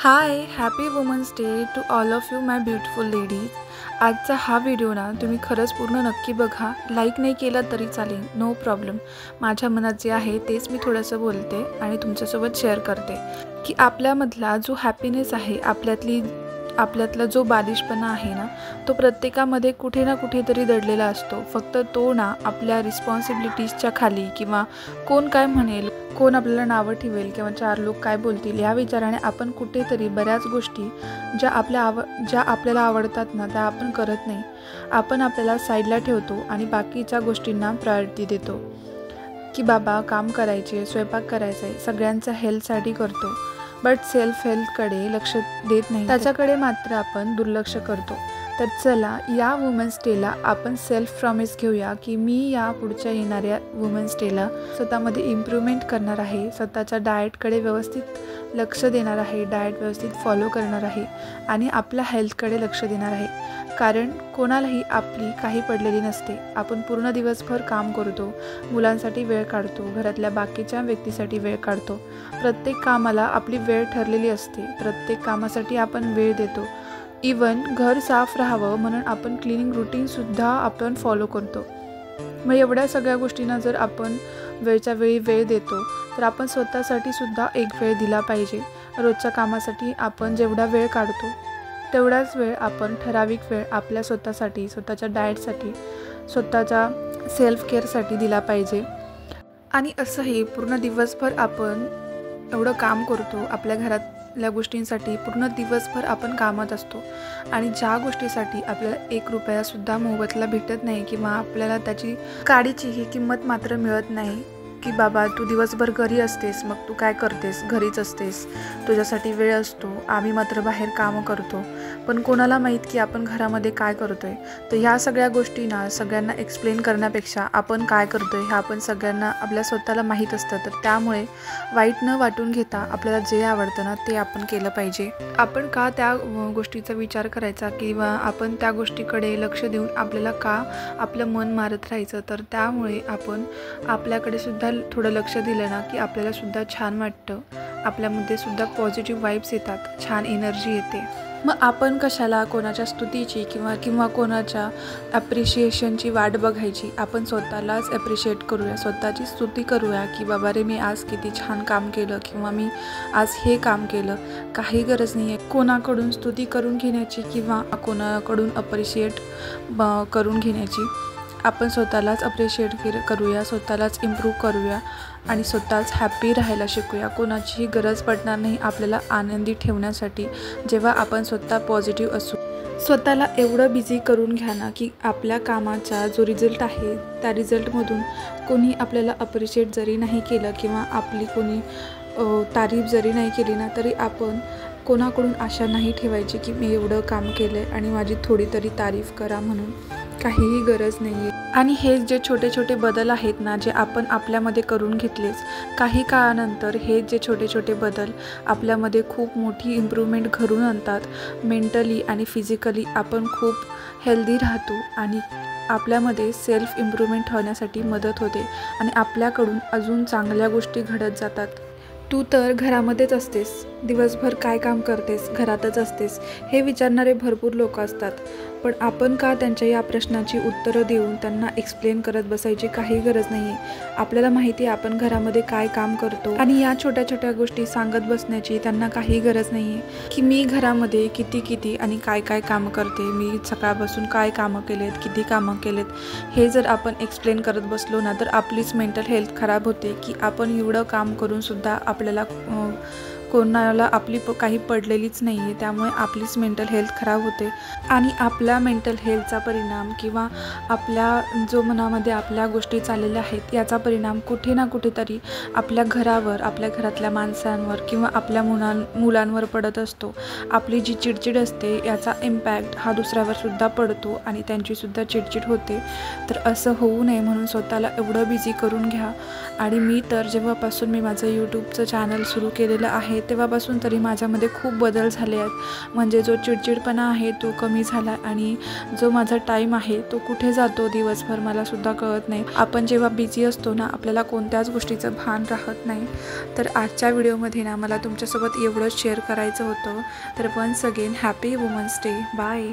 High happy women's day to all of you my beautiful ladies. आजचा हा video ना तुम्ही खरंच पूर्ण नक्की बघा। लाईक नाही केला तरी चालेल, नो प्रॉब्लेम। माझ्या मनात जे आहे तेच मी थोडंसं बोलते आणि तुमच्यासोबत शेअर करते की आपल्यामधला जो हॅपीनेस आहे, आपल्यातला जो बालिशपणा आहे ना, तो प्रत्येकामध्ये कुठे ना कुठेतरी दडलेला असतो। फक्त तो ना आपल्या रिस्पॉन्सिबिलिटीजच्या खाली किंवा कोण काय म्हणेल, कोण आपल्याला नावं ठेवेल किंवा चार लोक काय बोलतील या विचाराने आपण कुठेतरी बऱ्याच गोष्टी ज्या आपल्याला आवडतात ना त्या आपण करत नाही। आपण आपल्याला साईडला ठेवतो आणि बाकीच्या गोष्टींना प्रायोरिटी देतो की बाबा काम करायचे, स्वयंपाक करायचा आहे, सगळ्यांच्या हेल्थसाठी करतो, बट सेल्फ हेल्थकडे लक्ष देत नाही, त्याच्याकडे मात्र आपण दुर्लक्ष करतो। तर चला या वुमन्स डेला आपण सेल्फ प्रॉमिस घेऊया की मी या पुढच्या येणाऱ्या वुमन्स डेला स्वतःमध्ये इम्प्रूव्हमेंट करणार आहे, स्वतःच्या डाएटकडे व्यवस्थित लक्ष देणार आहे, डाएट व्यवस्थित फॉलो करणार आहे आणि आपल्या हेल्थकडे लक्ष देणार आहे। कारण कोणालाही आपली काही पडलेली नसते। आपण पूर्ण दिवसभर काम करतो, मुलांसाठी वेळ काढतो, घरातल्या बाकीच्या व्यक्तीसाठी वेळ काढतो, प्रत्येक कामाला आपली वेळ ठरलेली असते, प्रत्येक कामासाठी आपण वेळ देतो। इवन घर साफ राहावं म्हणून आपण क्लिनिंग रूटीनसुद्धा आपण फॉलो करतो। मग एवढ्या सगळ्या गोष्टींना जर आपण वेळच्या वेळी वेळ देतो तर आपण स्वतःसाठी सुद्धा एक वेळ दिला पाहिजे। रोजच्या कामासाठी आपण जेवढा वेळ काढतो तेवढाच वेळ आपण ठराविक वेळ आपल्या स्वतःसाठी, स्वतःच्या डाएटसाठी, स्वतःच्या सेल्फ केअरसाठी दिला पाहिजे। आणि असंही पूर्ण दिवसभर आपण एवढं काम करतो, आपल्या घरातल्या गोष्टींसाठी पूर्ण दिवसभर आपण कामात असतो आणि ज्या गोष्टीसाठी आपल्याला 1 रुपयासुद्धा मोबदला भेटत नाही किंवा आपल्याला त्याची काडीचीही किंमत मात्र मिळत नाही की बाबा तू दिवसभर घरी असतेस, मग तू काय करतेस, घरीच असतेस, तुझ्यासाठी वेळ असतो, आम्ही मात्र बाहेर कामं करतो, पण कोणाला माहीत की आपण घरामध्ये काय करतोय। तर ह्या सगळ्या गोष्टींना सगळ्यांना एक्सप्लेन करण्यापेक्षा आपण काय करतोय हे आपण सगळ्यांना आपल्या स्वतःला माहीत असतं। तर त्यामुळे वाईट न वाटून घेता आपल्याला जे आवडतं ना ते आपण केलं पाहिजे। आपण का त्या गोष्टीचा विचार करायचा किंवा आपण त्या गोष्टीकडे लक्ष देऊन आपल्याला का आपलं मन मारत राहायचं। तर त्यामुळे आपण आपल्याकडे सुद्धा थोडं लक्ष दिलं ना की आपल्याला सुद्धा छान वाटतं, आपल्यामध्ये सुद्धा पॉझिटिव्ह वाईब्स येतात, छान एनर्जी येते। मग आपण कशाला कोणाच्या स्तुतीची किंवा कोणाच्या ॲप्रिशिएशनची वाट बघायची। आपण स्वतःलाच ॲप्रिशिएट करूया, स्वतःची स्तुती करूया की बाबा रे मी आज किती छान काम केलं किंवा मी आज हे काम केलं। काही गरज नाही आहे कोणाकडून स्तुती करून घेण्याची किंवा कोणाकडून अप्रिशिएट करून घेण्याची। आपण स्वतःलाच अप्रिशिएट करूया, स्वतःलाच इम्प्रूव्ह करूया आणि स्वतःच हॅप्पी राहायला शिकूया। कोणाचीही गरज पडणार नाही आपल्याला आनंदी ठेवण्यासाठी जेव्हा आपण स्वतः पॉझिटिव्ह असू। स्वतःला एवढं बिझी करून घ्या ना की आपल्या कामाचा जो रिझल्ट आहे त्या रिझल्टमधून कोणी आपल्याला अप्रिशिएट जरी नाही केलं किंवा आपली कोणी तारीफ जरी नाही केली ना तरी आपण कोणाकडून आशा नाही ठेवायची की मी एवढं काम केलं आहे आणि माझी थोडी तरी तारीफ करा म्हणून। काहीही गरज नाही आहे। आणि हे जे छोटे छोटे बदल आहेत ना जे आपण आपल्यामध्ये करून घेतलेच, काही काळानंतर हे जे छोटे छोटे बदल आपल्यामध्ये खूप मोठी इम्प्रूव्हमेंट घडवून आणतात। मेंटली आणि फिजिकली आपण खूप हेल्दी राहतो आणि आपल्यामध्ये सेल्फ इम्प्रूव्हमेंट होण्यासाठी मदत होते आणि आपल्याकडून अजून चांगल्या गोष्टी घडत जातात। तू तर घरामध्येच असतेस, दिवसभर काय काम करतेस, घरातच असतेस, हे विचारणारे भरपूर लोक असतात, पण आपण का त्यांच्या या प्रश्नाची उत्तरं देऊन त्यांना एक्सप्लेन करत बसायची काही गरज नाही आहे। आपल्याला माहिती आहे आपण घरामध्ये काय काम करतो आणि या छोट्या छोट्या गोष्टी सांगत बसण्याची त्यांना काही गरज नाही आहे की मी घरामध्ये किती आणि काय कामं करते, मी सकाळपासून काय कामं केलेत, किती कामं केलेत। हे जर आपण एक्सप्लेन करत बसलो ना तर आपलीच मेंटल हेल्थ खराब होते की आपण एवढं काम करूनसुद्धा आपल्याला कोणाला आपली काही पडलेलीच नाही आहे, त्यामुळे आपलीच मेंटल हेल्थ खराब होते आणि आपल्या मेंटल हेल्थचा परिणाम किंवा आपल्या जो मनामध्ये आपल्या गोष्टी चाललेल्या आहेत याचा परिणाम कुठे ना कुठेतरी आपल्या घरावर, आपल्या घरातल्या माणसांवर किंवा आपल्या मुलांवर पडत असतो। आपली जी चिडचिड असते याचा इम्पॅक्ट हा दुसऱ्यावर सुद्धा पडतो आणि त्यांचीसुद्धा चिडचिड होते। तर असं होऊ नये म्हणून स्वतःला एवढं बिझी करून घ्या। आणि मी तर जेव्हापासून मी माझं यूट्यूबचं चॅनल सुरू केलेलं आहे तेव्हापासून तरी माझ्यामध्ये खूप बदल झाले आहेत. म्हणजे जो चिडचिडपणा आहे तो कमी झाला आणि जो माझा टाईम आहे तो कुठे जातो दिवसभर मलासुद्धा कळत नाही. आपण जेव्हा बिझी असतो ना, आपल्याला कोणत्याच गोष्टीचं भान राहत नाही. तर आजच्या व्हिडिओमध्ये ना मला तुमच्यासोबत एवढंच शेअर करायचं होतं. तर once again happy women's day. Bye.